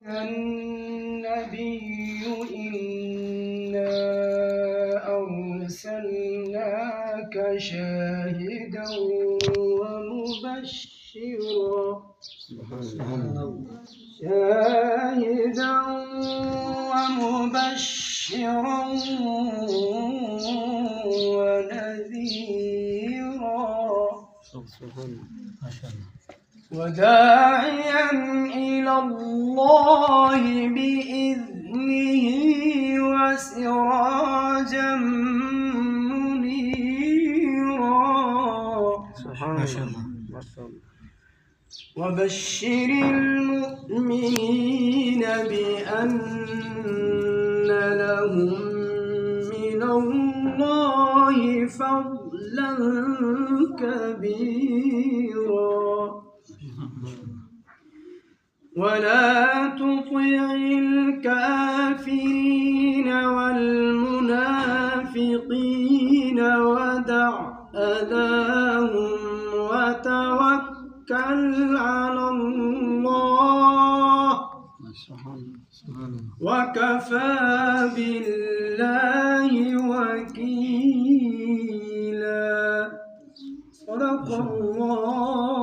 النبي إنا أرسلناك شاهدا ومبشرا ونذيرا وداعيا إلى الله بإذنه وسراجا منيرا. وبشر المؤمنين بأن لهم من الله فضلا كبيرا. ولا تطع الكافرين والمنافقين ودع أذاهم وتوكل على الله وكفى بالله وكيلا. صدق الله.